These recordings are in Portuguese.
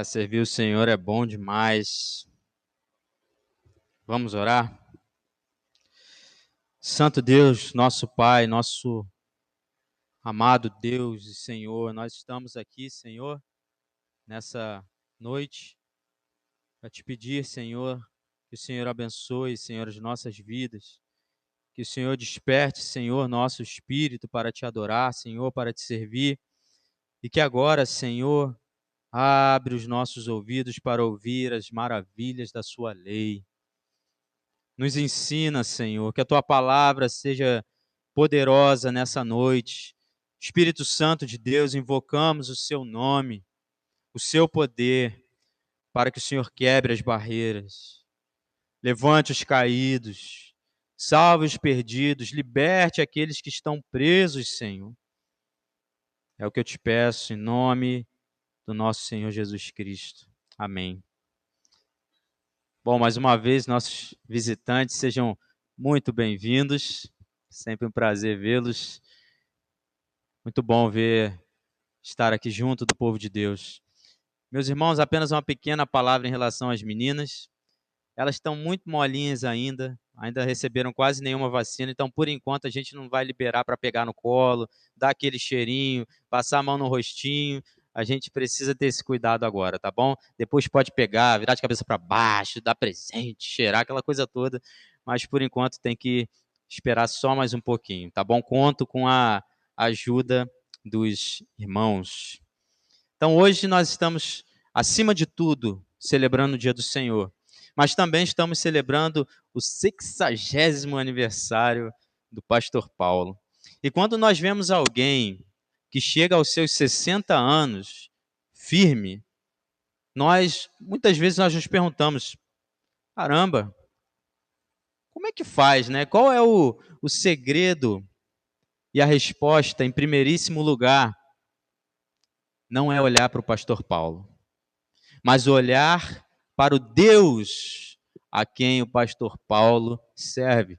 Servir o Senhor é bom demais. Vamos orar? Santo Deus, nosso Pai, nosso amado Deus e Senhor, nós estamos aqui, Senhor, nessa noite, para te pedir, Senhor, que o Senhor abençoe, Senhor, as nossas vidas, que o Senhor desperte, Senhor, nosso espírito para te adorar, Senhor, para te servir, e que agora, Senhor, abre os nossos ouvidos para ouvir as maravilhas da sua lei. Nos ensina, Senhor, que a tua palavra seja poderosa nessa noite. Espírito Santo de Deus, invocamos o seu nome, o seu poder, para que o Senhor quebre as barreiras, levante os caídos, salve os perdidos, liberte aqueles que estão presos, Senhor. É o que eu te peço em nome do nosso Senhor Jesus Cristo. Amém. Bom, mais uma vez, nossos visitantes, sejam muito bem-vindos. Sempre um prazer vê-los. Muito bom estar aqui junto do povo de Deus. Meus irmãos, apenas uma pequena palavra em relação às meninas. Elas estão muito molinhas ainda receberam quase nenhuma vacina, então por enquanto a gente não vai liberar para pegar no colo, dar aquele cheirinho, passar a mão no rostinho. A gente precisa ter esse cuidado agora, tá bom? Depois pode pegar, virar de cabeça para baixo, dar presente, cheirar, aquela coisa toda, mas por enquanto tem que esperar só mais um pouquinho, tá bom? Conto com a ajuda dos irmãos. Então hoje nós estamos, acima de tudo, celebrando o dia do Senhor, mas também estamos celebrando o 60º aniversário do pastor Paulo. E quando nós vemos alguém que chega aos seus 60 anos, firme, muitas vezes nós nos perguntamos, caramba, como é que faz, né? Qual é o segredo? E a resposta, em primeiríssimo lugar, não é olhar para o pastor Paulo, mas olhar para o Deus a quem o pastor Paulo serve.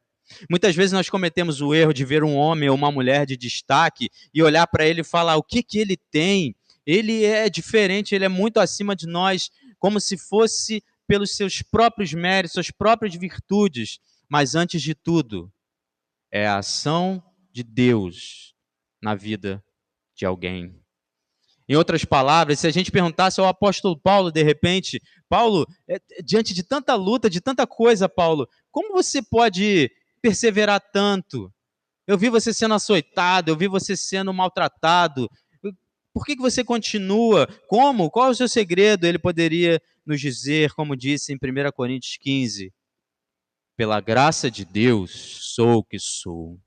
Muitas vezes nós cometemos o erro de ver um homem ou uma mulher de destaque e olhar para ele e falar o que ele tem. Ele é diferente, ele é muito acima de nós, como se fosse pelos seus próprios méritos, suas próprias virtudes. Mas antes de tudo, é a ação de Deus na vida de alguém. Em outras palavras, se a gente perguntasse ao apóstolo Paulo, de repente, Paulo, diante de tanta luta, de tanta coisa, Paulo, como você pode perseverar tanto? Eu vi você sendo açoitado, eu vi você sendo maltratado. Por que você continua? Como? Qual é o seu segredo? Ele poderia nos dizer, como disse em 1 Coríntios 15, pela graça de Deus sou o que sou.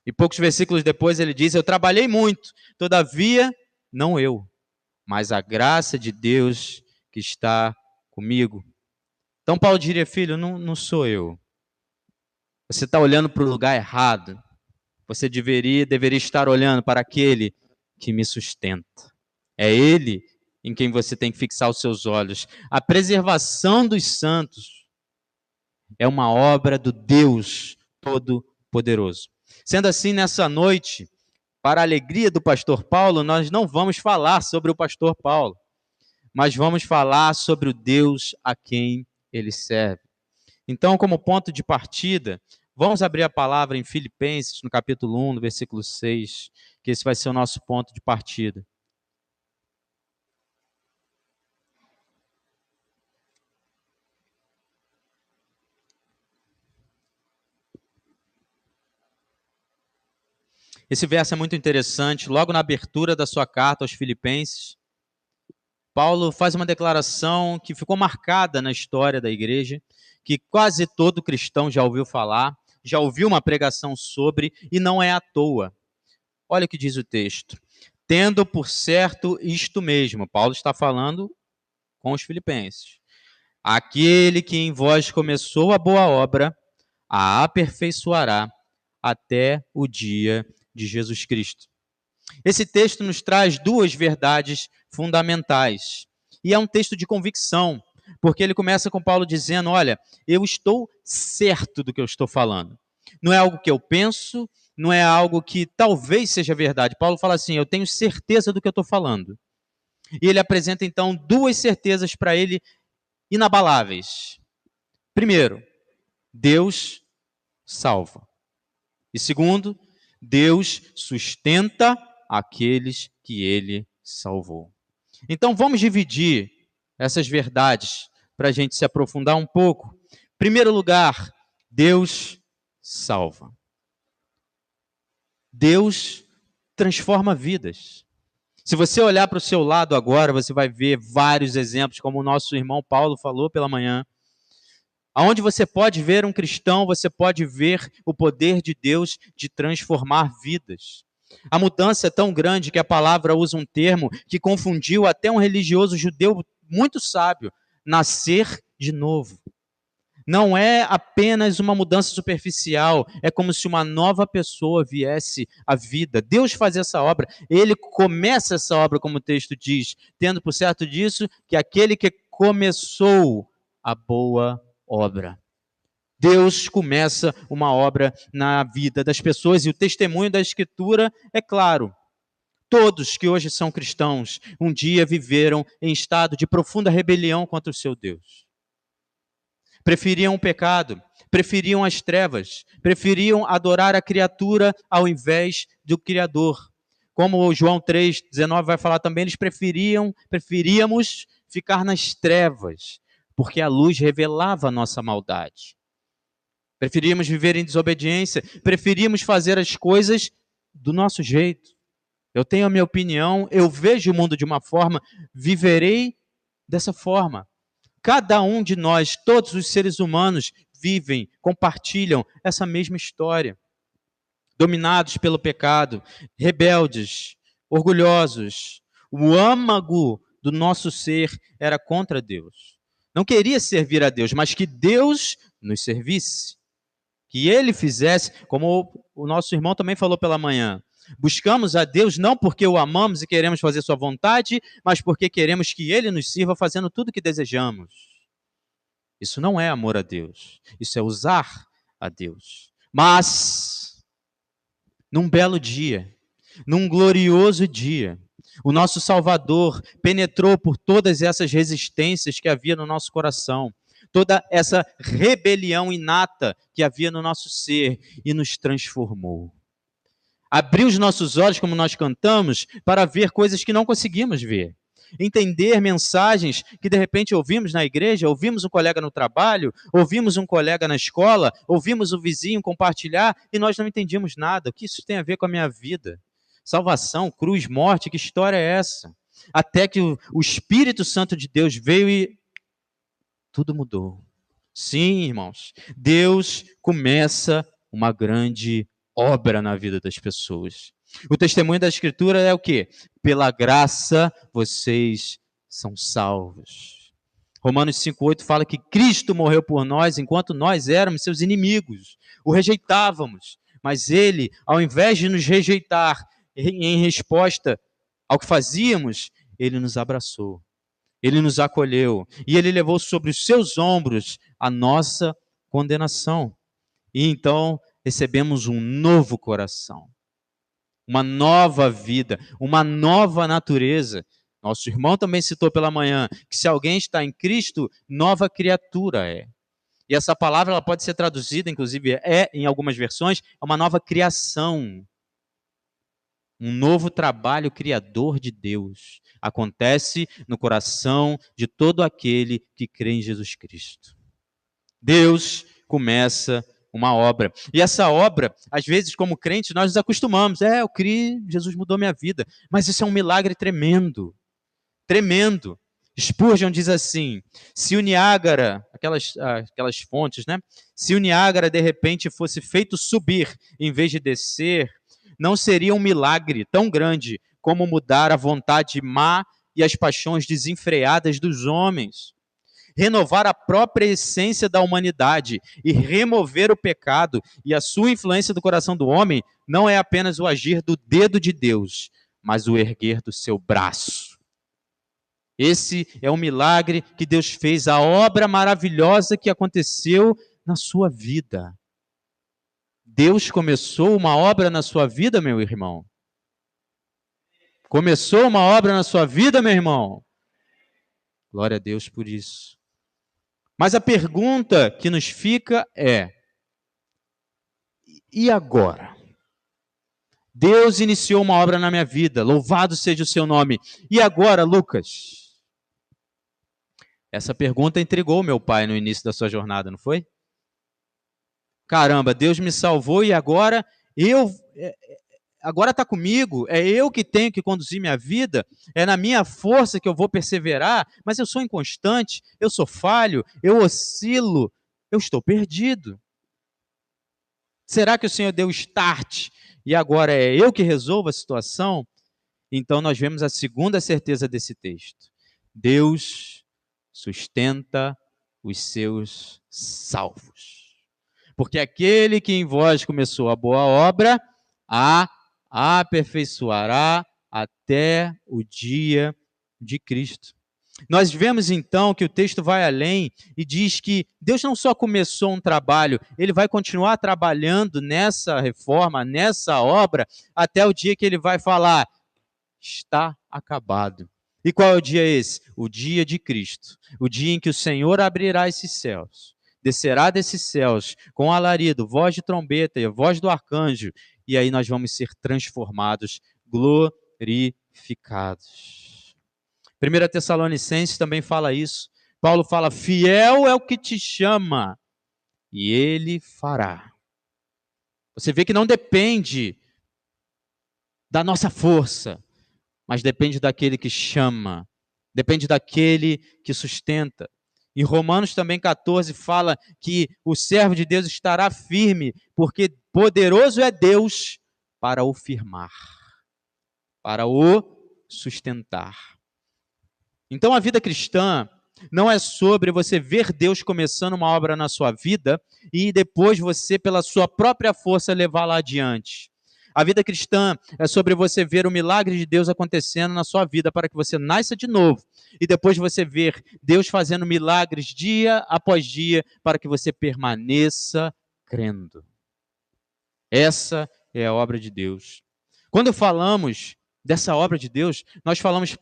E poucos versículos depois ele diz, eu trabalhei muito, todavia não eu, mas a graça de Deus que está comigo. Então Paulo diria, filho, não sou eu. Você está olhando para o lugar errado. Você deveria estar olhando para aquele que me sustenta. É ele em quem você tem que fixar os seus olhos. A preservação dos santos é uma obra do Deus Todo-Poderoso. Sendo assim, nessa noite, para a alegria do pastor Paulo, nós não vamos falar sobre o pastor Paulo, mas vamos falar sobre o Deus a quem ele serve. Então, como ponto de partida, vamos abrir a palavra em Filipenses, no capítulo 1, no versículo 6, que esse vai ser o nosso ponto de partida. Esse verso é muito interessante. Logo na abertura da sua carta aos Filipenses, Paulo faz uma declaração que ficou marcada na história da igreja, que quase todo cristão já ouviu falar, já ouviu uma pregação sobre, e não é à toa. Olha o que diz o texto. Tendo por certo isto mesmo, Paulo está falando com os filipenses. Aquele que em vós começou a boa obra, a aperfeiçoará até o dia de Jesus Cristo. Esse texto nos traz duas verdades fundamentais. E é um texto de convicção, porque ele começa com Paulo dizendo, olha, eu estou certo do que eu estou falando. Não é algo que eu penso, não é algo que talvez seja verdade. Paulo fala assim, eu tenho certeza do que eu estou falando. E ele apresenta então duas certezas para ele inabaláveis. Primeiro, Deus salva. E segundo, Deus sustenta aqueles que ele salvou. Então vamos dividir essas verdades para a gente se aprofundar um pouco. Em primeiro lugar, Deus salva. Deus transforma vidas. Se você olhar para o seu lado agora, você vai ver vários exemplos, como o nosso irmão Paulo falou pela manhã. Aonde você pode ver um cristão, você pode ver o poder de Deus de transformar vidas. A mudança é tão grande que a palavra usa um termo que confundiu até um religioso judeu muito sábio: nascer de novo. Não é apenas uma mudança superficial, é como se uma nova pessoa viesse à vida. Deus faz essa obra, ele começa essa obra, como o texto diz, tendo por certo disso que aquele que começou a boa obra. Deus começa uma obra na vida das pessoas e o testemunho da Escritura é claro. Todos que hoje são cristãos, um dia viveram em estado de profunda rebelião contra o seu Deus. Preferiam o pecado, preferiam as trevas, preferiam adorar a criatura ao invés do Criador. Como o João 3,19 vai falar também, eles preferíamos ficar nas trevas, porque a luz revelava a nossa maldade. Preferíamos viver em desobediência, preferíamos fazer as coisas do nosso jeito. Eu tenho a minha opinião, eu vejo o mundo de uma forma, viverei dessa forma. Cada um de nós, todos os seres humanos, vivem, compartilham essa mesma história. Dominados pelo pecado, rebeldes, orgulhosos. O âmago do nosso ser era contra Deus. Não queria servir a Deus, mas que Deus nos servisse. Que Ele fizesse, como o nosso irmão também falou pela manhã. Buscamos a Deus não porque o amamos e queremos fazer sua vontade, mas porque queremos que Ele nos sirva fazendo tudo o que desejamos. Isso não é amor a Deus. Isso é usar a Deus. Mas, num belo dia, num glorioso dia, o nosso Salvador penetrou por todas essas resistências que havia no nosso coração, toda essa rebelião inata que havia no nosso ser e nos transformou. Abriu os nossos olhos, como nós cantamos, para ver coisas que não conseguimos ver. Entender mensagens que de repente ouvimos na igreja, ouvimos um colega no trabalho, ouvimos um colega na escola, ouvimos o vizinho compartilhar e nós não entendíamos nada. O que isso tem a ver com a minha vida? Salvação, cruz, morte, que história é essa? Até que o Espírito Santo de Deus veio e tudo mudou. Sim, irmãos, Deus começa uma grande obra na vida das pessoas. O testemunho da Escritura é o quê? Pela graça vocês são salvos. Romanos 5,8 fala que Cristo morreu por nós enquanto nós éramos seus inimigos, o rejeitávamos. Mas Ele, ao invés de nos rejeitar em resposta ao que fazíamos, Ele nos abraçou. Ele nos acolheu e Ele levou sobre os seus ombros a nossa condenação. E então recebemos um novo coração, uma nova vida, uma nova natureza. Nosso irmão também citou pela manhã que se alguém está em Cristo, nova criatura é. E essa palavra ela pode ser traduzida, inclusive em algumas versões, é uma nova criação. Um novo trabalho criador de Deus acontece no coração de todo aquele que crê em Jesus Cristo. Deus começa uma obra. E essa obra, às vezes, como crentes, nós nos acostumamos. Eu criei, Jesus mudou minha vida. Mas isso é um milagre tremendo. Tremendo. Spurgeon diz assim, se o Niágara, aquelas fontes, né? Se o Niágara, de repente, fosse feito subir em vez de descer, não seria um milagre tão grande como mudar a vontade má e as paixões desenfreadas dos homens. Renovar a própria essência da humanidade e remover o pecado e a sua influência do coração do homem não é apenas o agir do dedo de Deus, mas o erguer do seu braço. Esse é o milagre que Deus fez, a obra maravilhosa que aconteceu na sua vida. Deus começou uma obra na sua vida, meu irmão. Começou uma obra na sua vida, meu irmão? Glória a Deus por isso. Mas a pergunta que nos fica é: e agora? Deus iniciou uma obra na minha vida, louvado seja o seu nome. E agora, Lucas? Essa pergunta intrigou meu pai no início da sua jornada, não foi? Caramba, Deus me salvou e agora agora está comigo, é eu que tenho que conduzir minha vida, é na minha força que eu vou perseverar, mas eu sou inconstante, eu sou falho, eu oscilo, eu estou perdido. Será que o Senhor deu start e agora é eu que resolvo a situação? Então nós vemos a segunda certeza desse texto. Deus sustenta os seus salvos. Porque aquele que em vós começou a boa obra, a aperfeiçoará até o dia de Cristo. Nós vemos então que o texto vai além e diz que Deus não só começou um trabalho, ele vai continuar trabalhando nessa reforma, nessa obra, até o dia que ele vai falar: está acabado. E qual é o dia esse? O dia de Cristo. O dia em que o Senhor abrirá esses céus, descerá desses céus com alarido, voz de trombeta e a voz do arcanjo, e aí nós vamos ser transformados, glorificados. 1 Tessalonicenses também fala isso. Paulo fala: fiel é o que te chama, e ele fará. Você vê que não depende da nossa força, mas depende daquele que chama, depende daquele que sustenta. Em Romanos também 14 fala que o servo de Deus estará firme, porque poderoso é Deus para o firmar, para o sustentar. Então a vida cristã não é sobre você ver Deus começando uma obra na sua vida e depois você, pela sua própria força, levá-la adiante. A vida cristã é sobre você ver o milagre de Deus acontecendo na sua vida para que você nasça de novo. E depois você ver Deus fazendo milagres dia após dia para que você permaneça crendo. Essa é a obra de Deus. Quando falamos dessa obra de Deus, nós falamos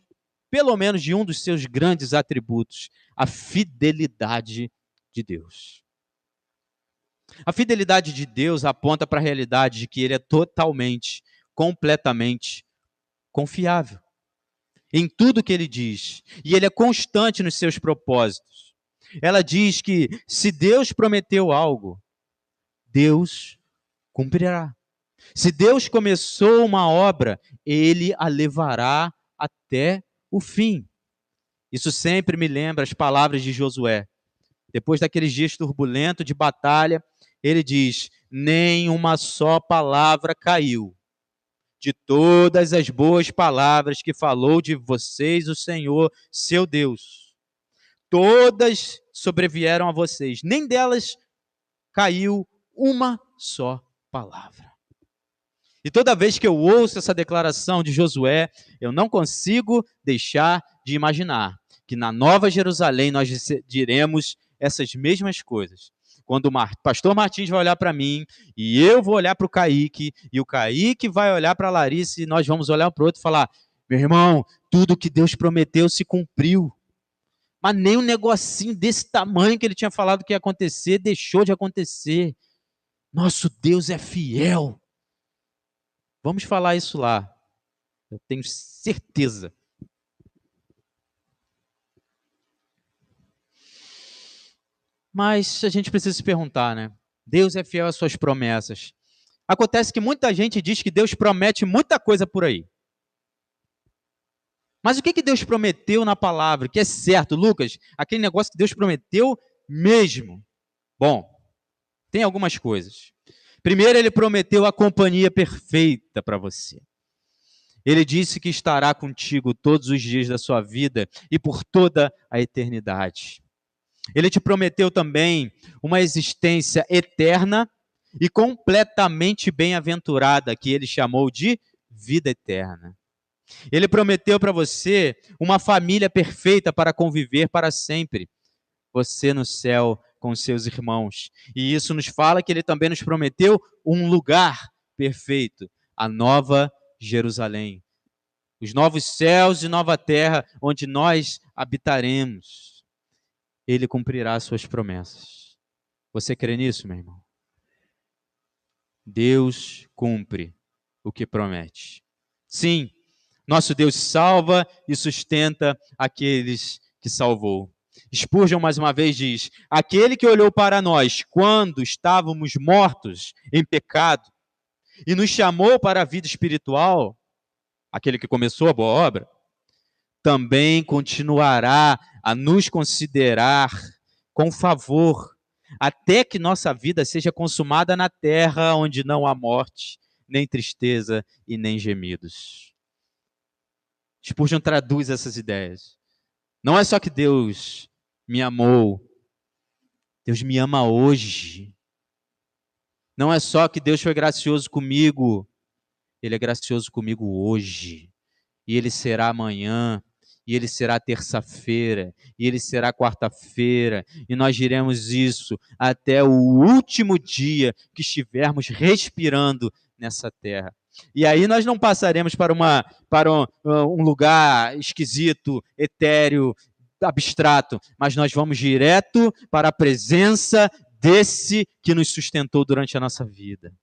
pelo menos de um dos seus grandes atributos, a fidelidade de Deus. A fidelidade de Deus aponta para a realidade de que ele é totalmente, completamente confiável em tudo que ele diz. E ele é constante nos seus propósitos. Ela diz que se Deus prometeu algo, Deus cumprirá. Se Deus começou uma obra, ele a levará até o fim. Isso sempre me lembra as palavras de Josué. Depois daqueles dias turbulentos de batalha, ele diz: nem uma só palavra caiu de todas as boas palavras que falou de vocês o Senhor, seu Deus. Todas sobrevieram a vocês, nem delas caiu uma só palavra. E toda vez que eu ouço essa declaração de Josué, eu não consigo deixar de imaginar que na Nova Jerusalém nós diremos essas mesmas coisas. Quando o pastor Martins vai olhar para mim, e eu vou olhar para o Kaique, e o Kaique vai olhar para a Larissa, e nós vamos olhar um para o outro e falar: meu irmão, tudo que Deus prometeu se cumpriu. Mas nem um negocinho desse tamanho que ele tinha falado que ia acontecer, deixou de acontecer. Nosso Deus é fiel. Vamos falar isso lá. Eu tenho certeza. Mas a gente precisa se perguntar, né? Deus é fiel às suas promessas. Acontece que muita gente diz que Deus promete muita coisa por aí. Mas o que Deus prometeu na palavra? Que é certo, Lucas, aquele negócio que Deus prometeu mesmo. Bom, tem algumas coisas. Primeiro, ele prometeu a companhia perfeita para você. Ele disse que estará contigo todos os dias da sua vida e por toda a eternidade. Ele te prometeu também uma existência eterna e completamente bem-aventurada, que ele chamou de vida eterna. Ele prometeu para você uma família perfeita para conviver para sempre. Você no céu com seus irmãos. E isso nos fala que ele também nos prometeu um lugar perfeito, a Nova Jerusalém. os novos céus e nova terra, onde nós habitaremos. Ele cumprirá suas promessas. Você crê nisso, meu irmão? Deus cumpre o que promete. Sim, nosso Deus salva e sustenta aqueles que salvou. Spurgeon mais uma vez diz: aquele que olhou para nós quando estávamos mortos em pecado e nos chamou para a vida espiritual, aquele que começou a boa obra, também continuará a nos considerar com favor, até que nossa vida seja consumada na terra, onde não há morte, nem tristeza e nem gemidos. Spurgeon traduz essas ideias. Não é só que Deus me amou, Deus me ama hoje. Não é só que Deus foi gracioso comigo, Ele é gracioso comigo hoje. E Ele será amanhã, e Ele será terça-feira, e Ele será quarta-feira, e nós diremos isso até o último dia que estivermos respirando nessa terra. E aí nós não passaremos para um lugar esquisito, etéreo, abstrato, mas nós vamos direto para a presença desse que nos sustentou durante a nossa vida.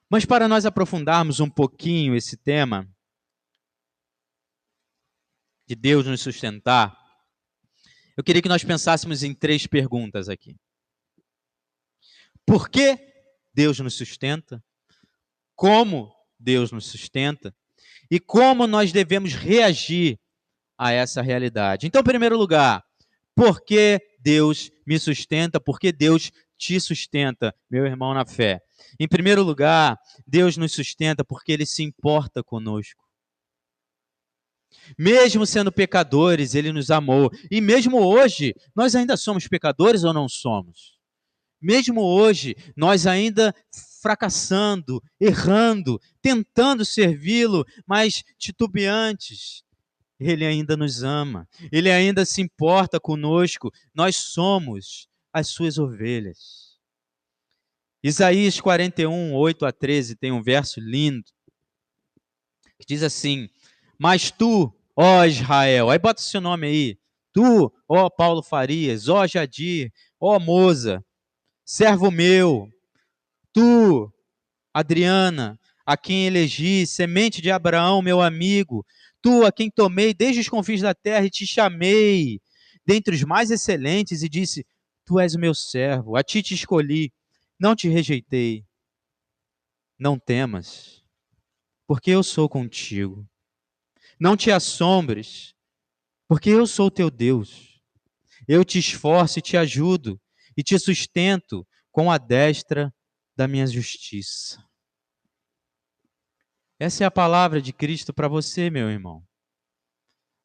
Mas para nós aprofundarmos um pouquinho esse tema de Deus nos sustentar, eu queria que nós pensássemos em 3 perguntas aqui. Por que Deus nos sustenta? Como Deus nos sustenta? E como nós devemos reagir a essa realidade? Então, em primeiro lugar, por que Deus me sustenta? Por que Deus te sustenta, meu irmão na fé? Em primeiro lugar, Deus nos sustenta porque Ele se importa conosco. Mesmo sendo pecadores, Ele nos amou. E mesmo hoje, nós ainda somos pecadores ou não somos? Mesmo hoje, nós ainda fracassando, errando, tentando servi-lo, mas titubeantes, Ele ainda nos ama. Ele ainda se importa conosco. Nós somos as suas ovelhas. Isaías 41, 8-13, tem um verso lindo, que diz assim: mas tu, ó Israel, aí bota o seu nome aí, tu, ó Paulo Farias, ó Jadir, ó Moza, servo meu, tu, Adriana, a quem elegi, semente de Abraão, meu amigo, tu, a quem tomei desde os confins da terra e te chamei dentre os mais excelentes e disse: tu és o meu servo, a ti te escolhi, não te rejeitei. Não temas, porque eu sou contigo. Não te assombres, porque eu sou teu Deus. Eu te esforço e te ajudo, e te sustento com a destra da minha justiça. Essa é a palavra de Cristo para você, meu irmão.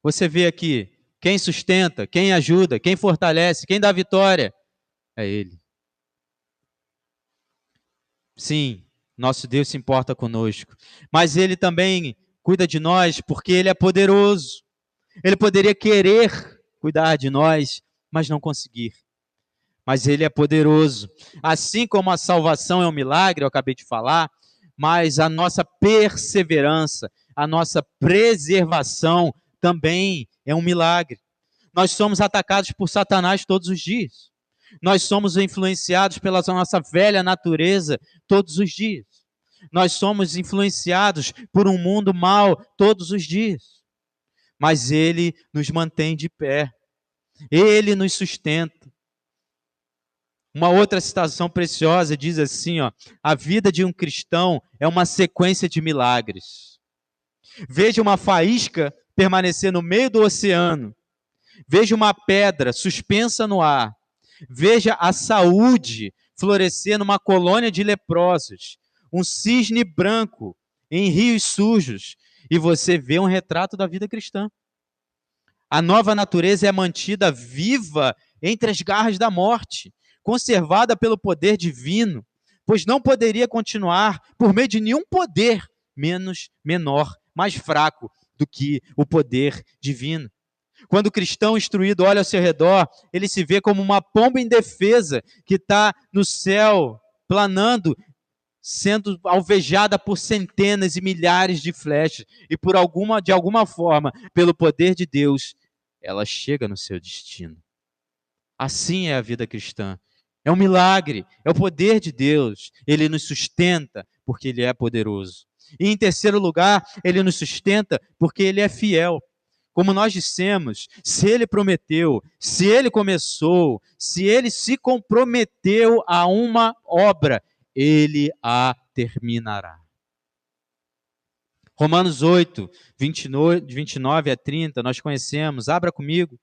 Você vê aqui, quem sustenta, quem ajuda, quem fortalece, quem dá vitória, é Ele. Sim, nosso Deus se importa conosco, mas Ele também cuida de nós porque Ele é poderoso. Ele poderia querer cuidar de nós, mas não conseguir. Mas Ele é poderoso. Assim como a salvação é um milagre, eu acabei de falar, mas a nossa perseverança, a nossa preservação também é um milagre. Nós somos atacados por Satanás todos os dias. Nós somos influenciados pela nossa velha natureza todos os dias. Nós somos influenciados por um mundo mau todos os dias. Mas Ele nos mantém de pé. Ele nos sustenta. Uma outra citação preciosa diz assim, ó: a vida de um cristão é uma sequência de milagres. Veja uma faísca permanecer no meio do oceano. Veja uma pedra suspensa no ar. Veja a saúde florescer numa colônia de leprosos. Um cisne branco em rios sujos. E você vê um retrato da vida cristã. A nova natureza é mantida viva entre as garras da morte, conservada pelo poder divino, pois não poderia continuar por meio de nenhum poder menor, mais fraco do que o poder divino. Quando o cristão instruído olha ao seu redor, ele se vê como uma pomba indefesa que está no céu, planando, sendo alvejada por centenas e milhares de flechas, e de alguma forma, pelo poder de Deus, ela chega no seu destino. Assim é a vida cristã. É um milagre, é o poder de Deus. Ele nos sustenta porque Ele é poderoso. E em terceiro lugar, Ele nos sustenta porque Ele é fiel. Como nós dissemos, se Ele prometeu, se Ele começou, se Ele se comprometeu a uma obra, Ele a terminará. Romanos 8, 29 a 30, nós conhecemos. Abra comigo.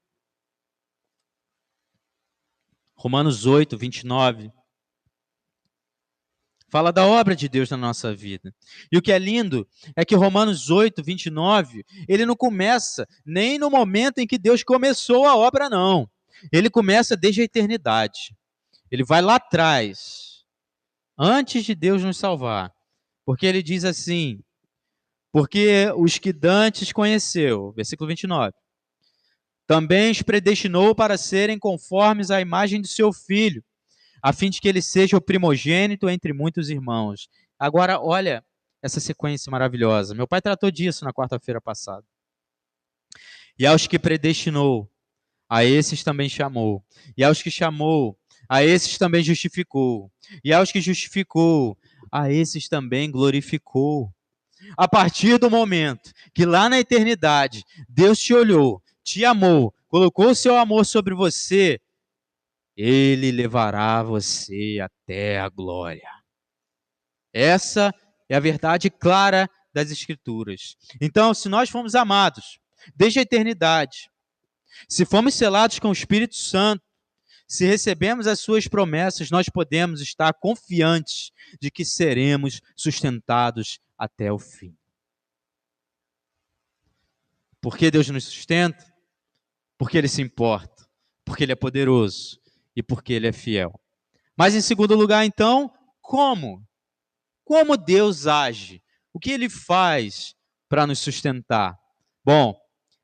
Romanos 8, 29. Fala da obra de Deus na nossa vida. E o que é lindo é que Romanos 8, 29, ele não começa nem no momento em que Deus começou a obra, não. Ele começa desde a eternidade. Ele vai lá atrás, antes de Deus nos salvar. Porque ele diz assim, porque os que dantes conheceu, versículo 29, também os predestinou para serem conformes à imagem do seu Filho, a fim de que ele seja o primogênito entre muitos irmãos. Agora, olha essa sequência maravilhosa. Meu pai tratou disso na quarta-feira passada. E aos que predestinou, a esses também chamou. E aos que chamou, a esses também justificou. E aos que justificou, a esses também glorificou. A partir do momento que lá na eternidade, Deus te olhou, te amou, colocou o seu amor sobre você, Ele levará você até a glória. Essa é a verdade clara das Escrituras. Então, se nós fomos amados desde a eternidade, se fomos selados com o Espírito Santo, se recebemos as suas promessas, nós podemos estar confiantes de que seremos sustentados até o fim. Por que Deus nos sustenta? Porque Ele se importa, porque Ele é poderoso e porque Ele é fiel. Mas em segundo lugar, então, como? Como Deus age? O que Ele faz para nos sustentar? Bom,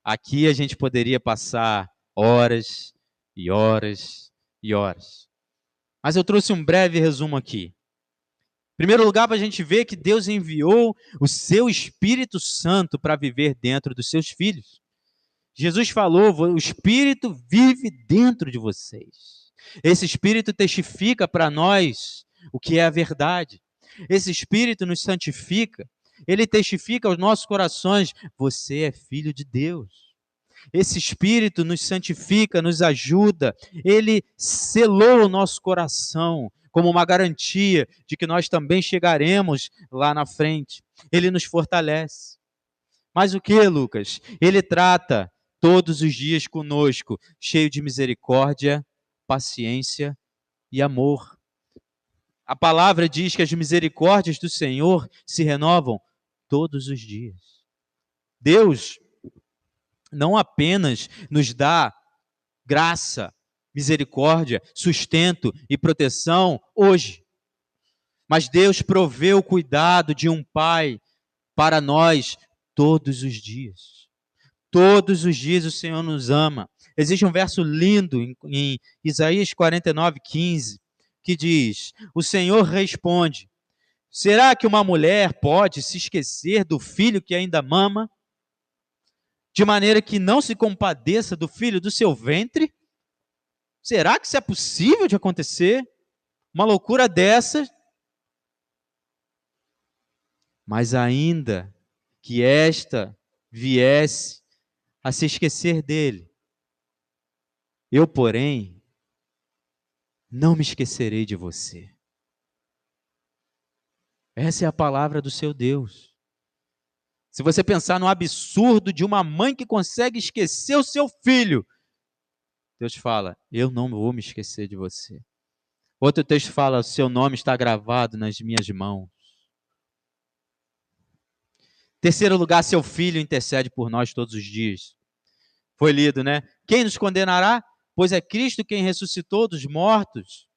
aqui a gente poderia passar horas e horas e horas. Mas eu trouxe um breve resumo aqui. Em primeiro lugar, para a gente ver que Deus enviou o seu Espírito Santo para viver dentro dos seus filhos. Jesus falou, o Espírito vive dentro de vocês. Esse Espírito testifica para nós o que é a verdade. Esse Espírito nos santifica. Ele testifica aos nossos corações, você é filho de Deus. Esse Espírito nos santifica, nos ajuda. Ele selou o nosso coração como uma garantia de que nós também chegaremos lá na frente. Ele nos fortalece. Mas o que, Lucas? Ele trata todos os dias conosco, cheio de misericórdia, paciência e amor. A palavra diz que as misericórdias do Senhor se renovam todos os dias. Deus não apenas nos dá graça, misericórdia, sustento e proteção hoje, mas Deus provê o cuidado de um pai para nós todos os dias. Todos os dias o Senhor nos ama. Existe um verso lindo em Isaías 49, 15, que diz, o Senhor responde, será que uma mulher pode se esquecer do filho que ainda mama, de maneira que não se compadeça do filho do seu ventre? Será que isso é possível de acontecer? Uma loucura dessa? Mas ainda que esta viesse a se esquecer dele, eu, porém, não me esquecerei de você. Essa é a palavra do seu Deus. Se você pensar no absurdo de uma mãe que consegue esquecer o seu filho, Deus fala, eu não vou me esquecer de você. Outro texto fala, o seu nome está gravado nas minhas mãos. Terceiro lugar, seu filho intercede por nós todos os dias. Foi lido, né? Quem nos condenará? Pois é Cristo quem ressuscitou dos mortos,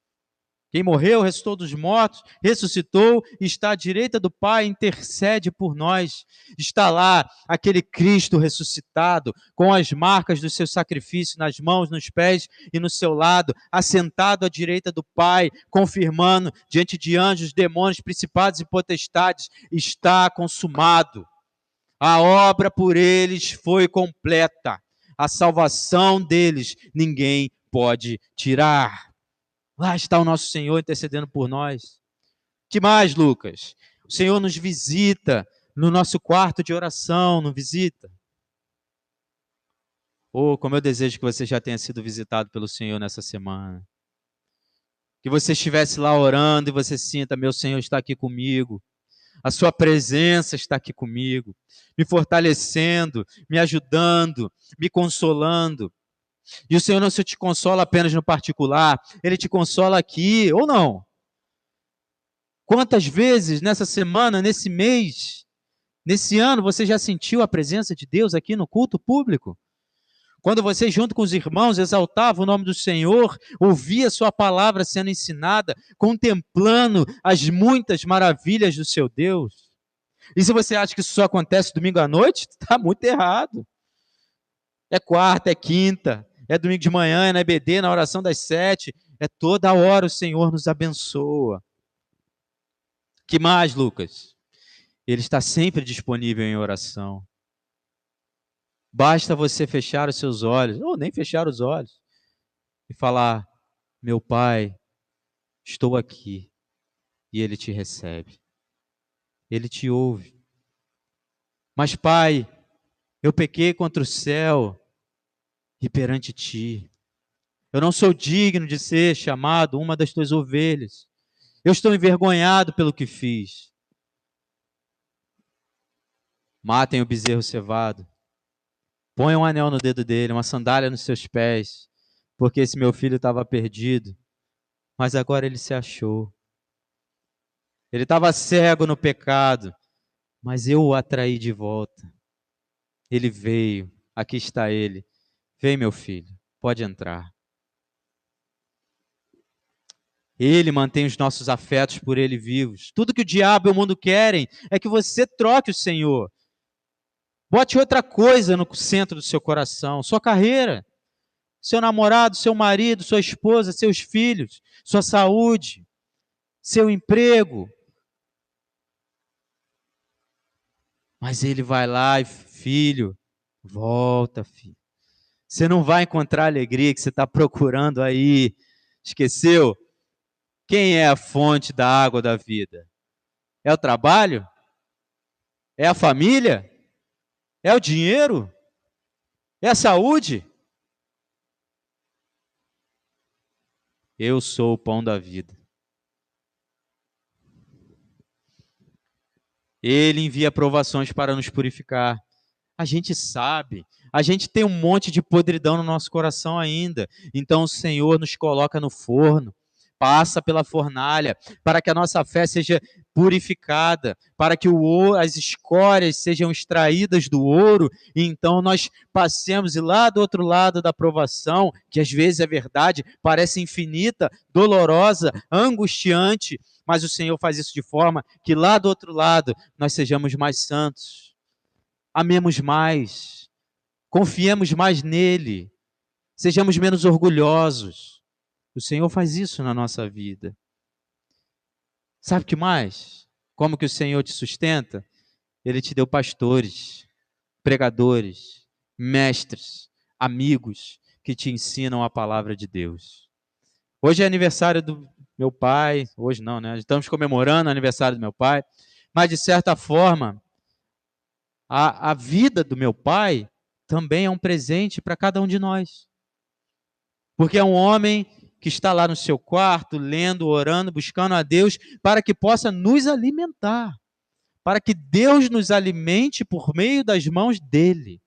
Quem morreu, ressuscitou dos mortos, ressuscitou e está à direita do Pai, intercede por nós. Está lá aquele Cristo ressuscitado, com as marcas do seu sacrifício nas mãos, nos pés e no seu lado, assentado à direita do Pai, confirmando diante de anjos, demônios, principados e potestades, está consumado. A obra por eles foi completa. A salvação deles ninguém pode tirar. Lá está o nosso Senhor intercedendo por nós. Que mais, Lucas? O Senhor nos visita no nosso quarto de oração, não visita? Oh, como eu desejo que você já tenha sido visitado pelo Senhor nessa semana. Que você estivesse lá orando e você sinta, meu Senhor está aqui comigo. A sua presença está aqui comigo, me fortalecendo, me ajudando, me consolando. E o Senhor não se te consola apenas no particular, Ele te consola aqui, ou não? Quantas vezes nessa semana, nesse mês, nesse ano, você já sentiu a presença de Deus aqui no culto público? Quando você, junto com os irmãos, exaltava o nome do Senhor, ouvia sua palavra sendo ensinada, contemplando as muitas maravilhas do seu Deus. E se você acha que isso só acontece domingo à noite, está muito errado. É quarta, é quinta, é domingo de manhã, é na EBD, na oração das 7, é toda hora o Senhor nos abençoa. Que mais, Lucas? Ele está sempre disponível em oração. Basta você fechar os seus olhos, ou nem fechar os olhos, e falar: meu Pai, estou aqui, e Ele te recebe. Ele te ouve. Mas, Pai, eu pequei contra o céu e perante Ti. Eu não sou digno de ser chamado uma das Tuas ovelhas. Eu estou envergonhado pelo que fiz. Matem o bezerro cevado. Ponham um anel no dedo dele, uma sandália nos seus pés, porque esse meu filho estava perdido, mas agora ele se achou. Ele estava cego no pecado, mas eu o atraí de volta. Ele veio, aqui está ele. Vem, meu filho, pode entrar. Ele mantém os nossos afetos por ele vivos. Tudo que o diabo e o mundo querem é que você troque o Senhor. Bote outra coisa no centro do seu coração, sua carreira, seu namorado, seu marido, sua esposa, seus filhos, sua saúde, seu emprego. Mas ele vai lá e, filho, volta, filho. Você não vai encontrar a alegria que você está procurando aí. Esqueceu? Quem é a fonte da água da vida? É o trabalho? É a família? É o dinheiro? É a saúde? Eu sou o pão da vida. Ele envia provações para nos purificar. A gente sabe, a gente tem um monte de podridão no nosso coração ainda. Então o Senhor nos coloca no forno, passa pela fornalha, para que a nossa fé seja purificada, para que o ouro, as escórias sejam extraídas do ouro, e então nós passemos e lá do outro lado da provação, que às vezes é verdade, parece infinita, dolorosa, angustiante, mas o Senhor faz isso de forma que lá do outro lado nós sejamos mais santos, amemos mais, confiemos mais nele, sejamos menos orgulhosos. O Senhor faz isso na nossa vida. Sabe o que mais? Como que o Senhor te sustenta? Ele te deu pastores, pregadores, mestres, amigos que te ensinam a palavra de Deus. Hoje é aniversário do meu pai, hoje não, né? Estamos comemorando o aniversário do meu pai, mas de certa forma, a vida do meu pai também é um presente para cada um de nós. Porque é um homem que está lá no seu quarto, lendo, orando, buscando a Deus, para que possa nos alimentar. Para que Deus nos alimente por meio das mãos dele.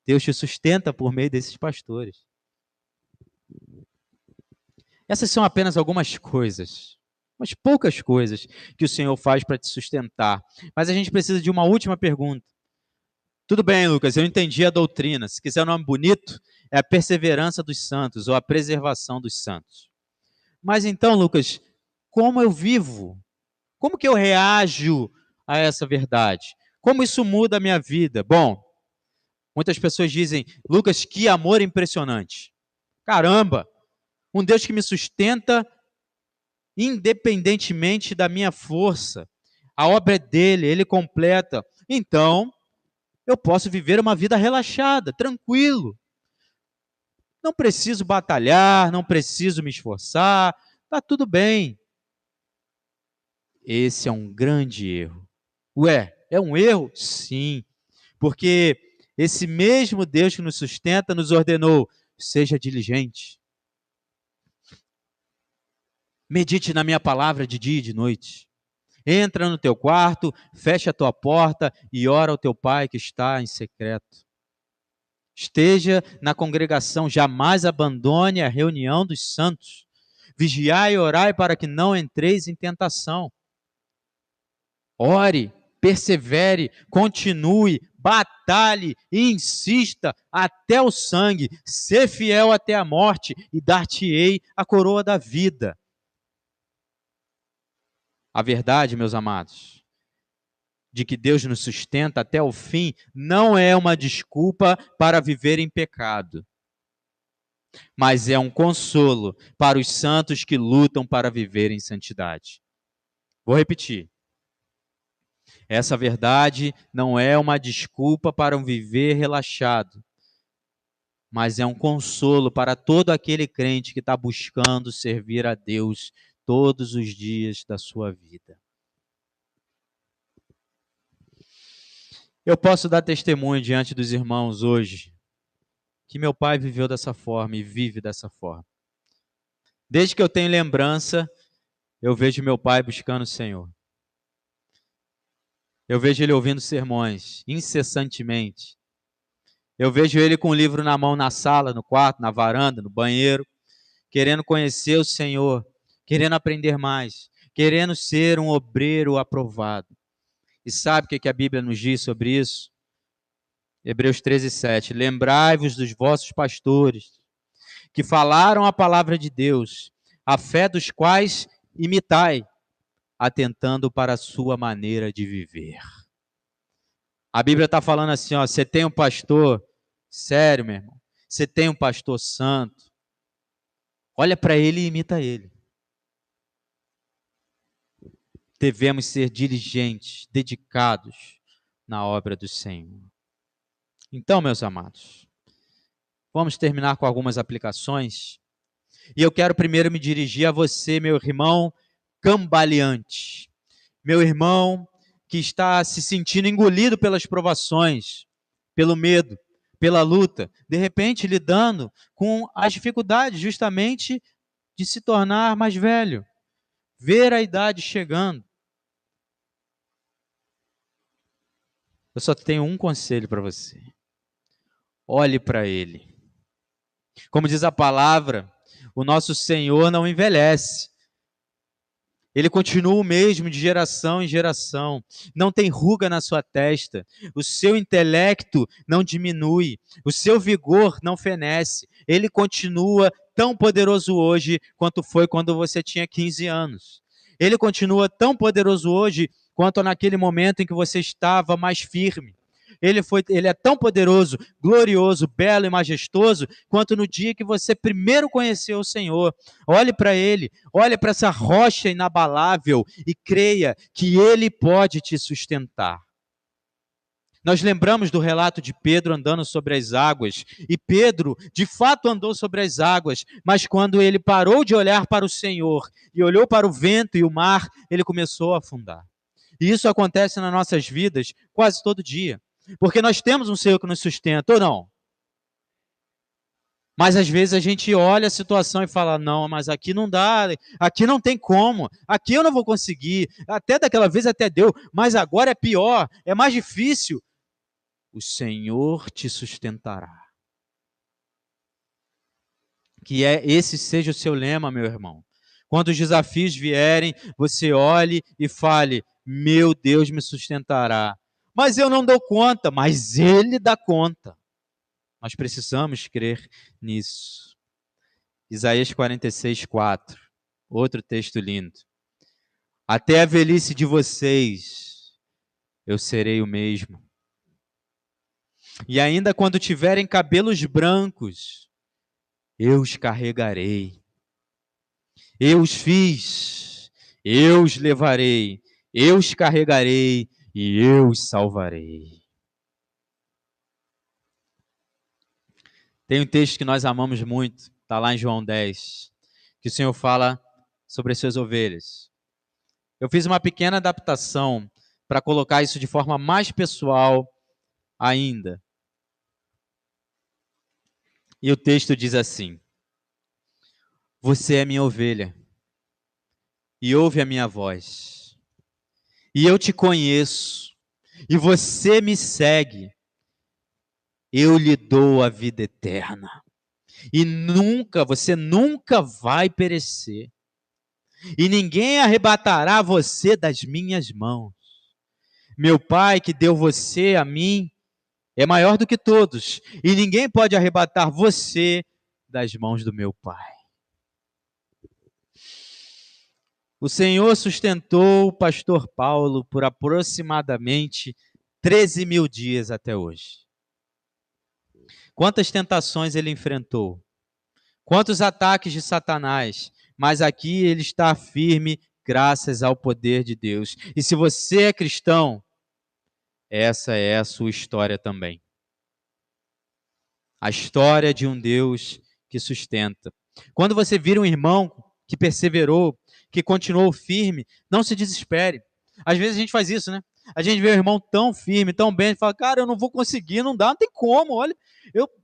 Deus te sustenta por meio desses pastores. Essas são apenas algumas coisas, umas poucas coisas que o Senhor faz para te sustentar. Mas a gente precisa de uma última pergunta. Tudo bem, Lucas, eu entendi a doutrina. Se quiser um nome bonito, é a perseverança dos santos ou a preservação dos santos. Mas então, Lucas, como eu vivo? Como que eu reajo a essa verdade? Como isso muda a minha vida? Bom, muitas pessoas dizem, Lucas, que amor impressionante. Caramba, um Deus que me sustenta independentemente da minha força. A obra é dele, ele completa. Então, eu posso viver uma vida relaxada, tranquilo. Não preciso batalhar, não preciso me esforçar, está tudo bem. Esse é um grande erro. Ué, é um erro? Sim, porque esse mesmo Deus que nos sustenta nos ordenou: seja diligente. Medite na minha palavra de dia e de noite. Entra no teu quarto, fecha a tua porta e ora ao teu Pai que está em secreto. Esteja na congregação, jamais abandone a reunião dos santos. Vigiai e orai para que não entreis em tentação. Ore, persevere, continue, batalhe e insista até o sangue. Ser fiel até a morte e dar-te-ei a coroa da vida. A verdade, meus amados, de que Deus nos sustenta até o fim, não é uma desculpa para viver em pecado, mas é um consolo para os santos que lutam para viver em santidade. Vou repetir. Essa verdade não é uma desculpa para um viver relaxado, mas é um consolo para todo aquele crente que está buscando servir a Deus todos os dias da sua vida. Eu posso dar testemunho diante dos irmãos hoje que meu pai viveu dessa forma e vive dessa forma. Desde que eu tenho lembrança, eu vejo meu pai buscando o Senhor. Eu vejo ele ouvindo sermões incessantemente. Eu vejo ele com o livro na mão na sala, no quarto, na varanda, no banheiro, querendo conhecer o Senhor, querendo aprender mais, querendo ser um obreiro aprovado. E sabe o que a Bíblia nos diz sobre isso? Hebreus 13:7. Lembrai-vos dos vossos pastores, que falaram a palavra de Deus, a fé dos quais imitai, atentando para a sua maneira de viver. A Bíblia está falando assim, ó, você tem um pastor, sério, meu irmão, você tem um pastor santo, olha para ele e imita ele. Devemos ser diligentes, dedicados na obra do Senhor. Então, meus amados, vamos terminar com algumas aplicações. E eu quero primeiro me dirigir a você, meu irmão cambaleante, meu irmão que está se sentindo engolido pelas provações, pelo medo, pela luta, de repente lidando com as dificuldades justamente de se tornar mais velho, ver a idade chegando. Eu só tenho um conselho para você. Olhe para ele. Como diz a palavra, o nosso Senhor não envelhece. Ele continua o mesmo de geração em geração. Não tem ruga na sua testa. O seu intelecto não diminui. O seu vigor não fenece. Ele continua tão poderoso hoje quanto foi quando você tinha 15 anos. Ele continua tão poderoso hoje quanto naquele momento em que você estava mais firme. Ele é tão poderoso, glorioso, belo e majestoso, quanto no dia que você primeiro conheceu o Senhor. Olhe para ele, olhe para essa rocha inabalável e creia que ele pode te sustentar. Nós lembramos do relato de Pedro andando sobre as águas, e Pedro, de fato, andou sobre as águas, mas quando ele parou de olhar para o Senhor e olhou para o vento e o mar, ele começou a afundar. E isso acontece nas nossas vidas quase todo dia. Porque nós temos um Senhor que nos sustenta, ou não? Mas às vezes a gente olha a situação e fala, não, mas aqui não dá, aqui não tem como, aqui eu não vou conseguir, até daquela vez até deu, mas agora é pior, é mais difícil. O Senhor te sustentará. Que esse seja o seu lema, meu irmão. Quando os desafios vierem, você olhe e fale, meu Deus me sustentará. Mas eu não dou conta, mas Ele dá conta. Nós precisamos crer nisso. Isaías 46:4. Outro texto lindo. Até a velhice de vocês, eu serei o mesmo. E ainda quando tiverem cabelos brancos, eu os carregarei. Eu os fiz, eu os levarei, eu os carregarei e eu os salvarei. Tem um texto que nós amamos muito, está lá em João 10, que o Senhor fala sobre as suas ovelhas. Eu fiz uma pequena adaptação para colocar isso de forma mais pessoal ainda. E o texto diz assim: você é minha ovelha e ouve a minha voz. E eu te conheço e você me segue. Eu lhe dou a vida eterna. E você nunca vai perecer. E ninguém arrebatará você das minhas mãos. Meu Pai que deu você a mim é maior do que todos. E ninguém pode arrebatar você das mãos do meu Pai. O Senhor sustentou o pastor Paulo por aproximadamente 13 mil dias até hoje. Quantas tentações ele enfrentou? Quantos ataques de Satanás? Mas aqui ele está firme graças ao poder de Deus. E se você é cristão, essa é a sua história também. A história de um Deus que sustenta. Quando você vira um irmão que perseverou, que continuou firme, não se desespere. Às vezes a gente faz isso, né? A gente vê o irmão tão firme, tão bem, e fala, cara, eu não vou conseguir, não dá, não tem como,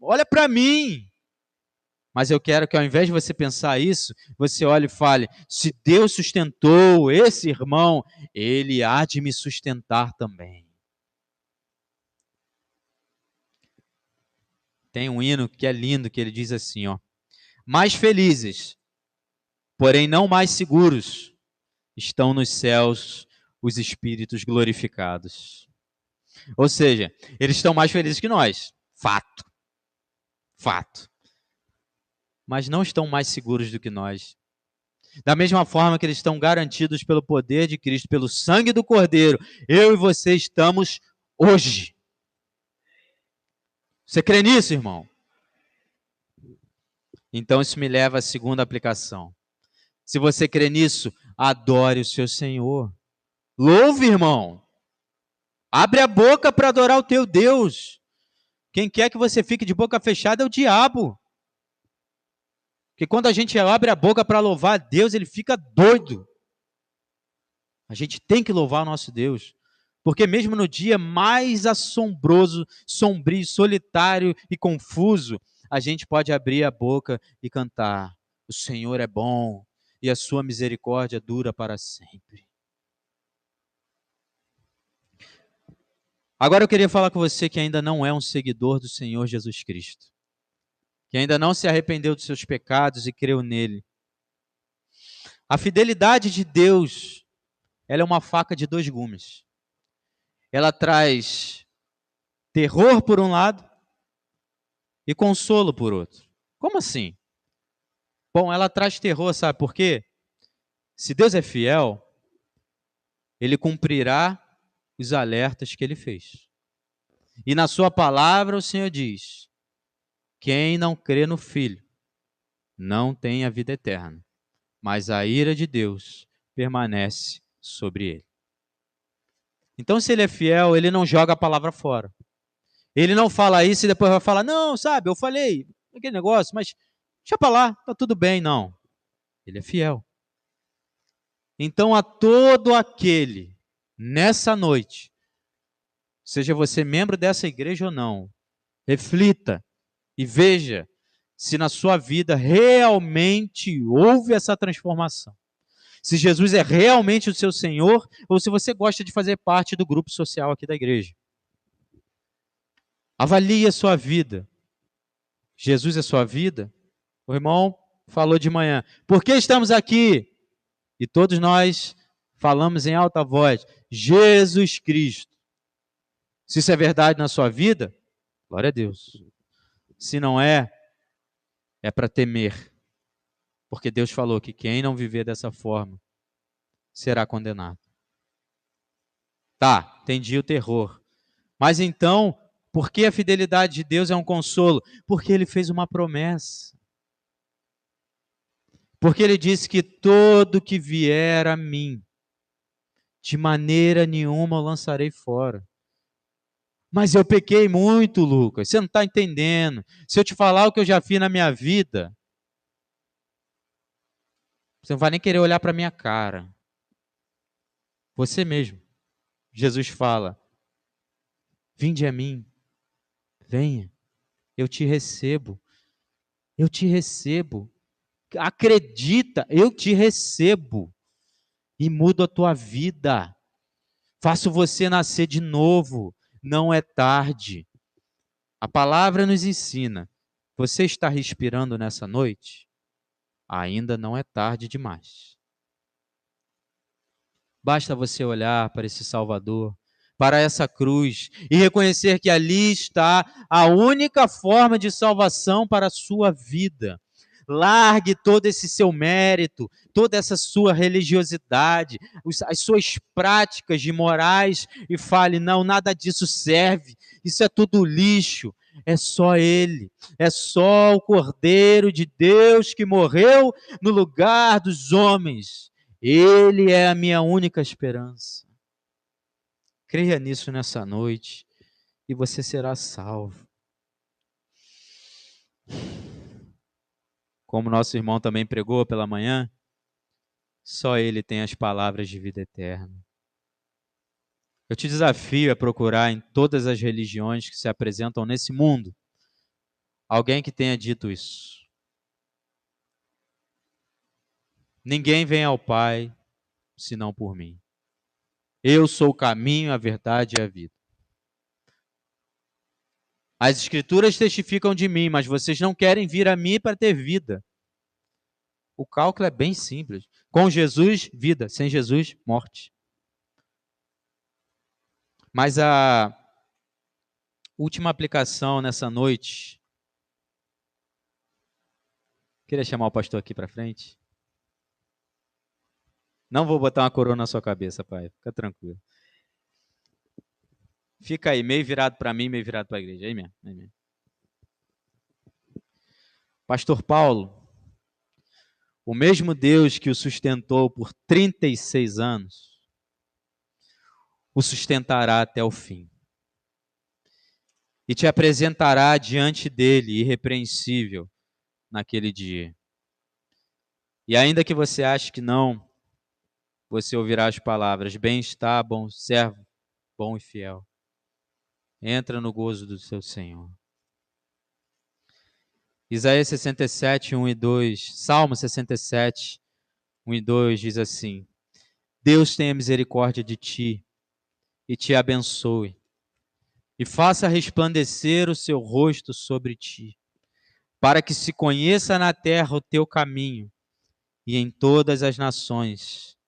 olha para mim. Mas eu quero que ao invés de você pensar isso, você olhe e fale, se Deus sustentou esse irmão, ele há de me sustentar também. Tem um hino que é lindo, que ele diz assim, ó: mais felizes, porém não mais seguros, estão nos céus os espíritos glorificados. Ou seja, eles estão mais felizes que nós. Fato. Fato. Mas não estão mais seguros do que nós. Da mesma forma que eles estão garantidos pelo poder de Cristo, pelo sangue do Cordeiro, eu e você estamos hoje. Você crê nisso, irmão? Então isso me leva à segunda aplicação. Se você crê nisso, adore o seu Senhor. Louve, irmão. Abre a boca para adorar o teu Deus. Quem quer que você fique de boca fechada é o diabo. Porque quando a gente abre a boca para louvar a Deus, ele fica doido. A gente tem que louvar o nosso Deus. Porque mesmo no dia mais assombroso, sombrio, solitário e confuso, a gente pode abrir a boca e cantar: o Senhor é bom e a sua misericórdia dura para sempre. Agora eu queria falar com você que ainda não é um seguidor do Senhor Jesus Cristo, que ainda não se arrependeu dos seus pecados e creu nele. A fidelidade de Deus, ela é uma faca de dois gumes. Ela traz terror por um lado e consolo por outro. Como assim? Bom, ela traz terror, sabe por quê? Se Deus é fiel, ele cumprirá os alertas que ele fez. E na sua palavra o Senhor diz: quem não crê no Filho não tem a vida eterna, mas a ira de Deus permanece sobre ele. Então, se ele é fiel, ele não joga a palavra fora. Ele não fala isso e depois vai falar, não, sabe, eu falei aquele negócio, mas deixa pra lá, tá tudo bem. Não, ele é fiel. Então, a todo aquele, nessa noite, seja você membro dessa igreja ou não, reflita e veja se na sua vida realmente houve essa transformação. Se Jesus é realmente o seu Senhor ou se você gosta de fazer parte do grupo social aqui da igreja. Avalie a sua vida. Jesus é sua vida? O irmão falou de manhã. Por que estamos aqui? E todos nós falamos em alta voz: Jesus Cristo. Se isso é verdade na sua vida, glória a Deus. Se não é, é para temer. Porque Deus falou que quem não viver dessa forma será condenado. Tá, entendi o terror. Mas então, por que a fidelidade de Deus é um consolo? Porque ele fez uma promessa. Porque ele disse que todo que vier a mim, de maneira nenhuma eu lançarei fora. Mas eu pequei muito, Lucas. Você não está entendendo. Se eu te falar o que eu já fiz na minha vida, você não vai nem querer olhar para a minha cara. Você mesmo. Jesus fala: vinde a mim, venha, eu te recebo. Eu te recebo. Acredita, eu te recebo. E mudo a tua vida. Faço você nascer de novo. Não é tarde. A palavra nos ensina. Você está respirando nessa noite? Ainda não é tarde demais. Basta você olhar para esse Salvador, para essa cruz, e reconhecer que ali está a única forma de salvação para a sua vida. Largue todo esse seu mérito, toda essa sua religiosidade, as suas práticas de morais e fale: não, nada disso serve, isso é tudo lixo. É só Ele, é só o Cordeiro de Deus que morreu no lugar dos homens. Ele é a minha única esperança. Creia nisso nessa noite e você será salvo. Como nosso irmão também pregou pela manhã, só Ele tem as palavras de vida eterna. Eu te desafio a procurar em todas as religiões que se apresentam nesse mundo alguém que tenha dito isso. Ninguém vem ao Pai senão por mim. Eu sou o caminho, a verdade e a vida. As Escrituras testificam de mim, mas vocês não querem vir a mim para ter vida. O cálculo é bem simples. Com Jesus, vida. Sem Jesus, morte. Mas a última aplicação nessa noite. Queria chamar o pastor aqui para frente. Não vou botar uma coroa na sua cabeça, pai. Fica tranquilo. Fica aí, meio virado para mim, meio virado para a igreja. Aí mesmo, aí mesmo. Pastor Paulo, o mesmo Deus que o sustentou por 36 anos, o sustentará até o fim. E te apresentará diante dele, irrepreensível, naquele dia. E ainda que você ache que não, você ouvirá as palavras: bem está, bom servo, bom e fiel. Entra no gozo do seu Senhor. Isaías 67, 1 e 2, Salmo 67, 1 e 2 diz assim: Deus tenha misericórdia de ti e te abençoe, e faça resplandecer o seu rosto sobre ti, para que se conheça na terra o teu caminho, e em todas as nações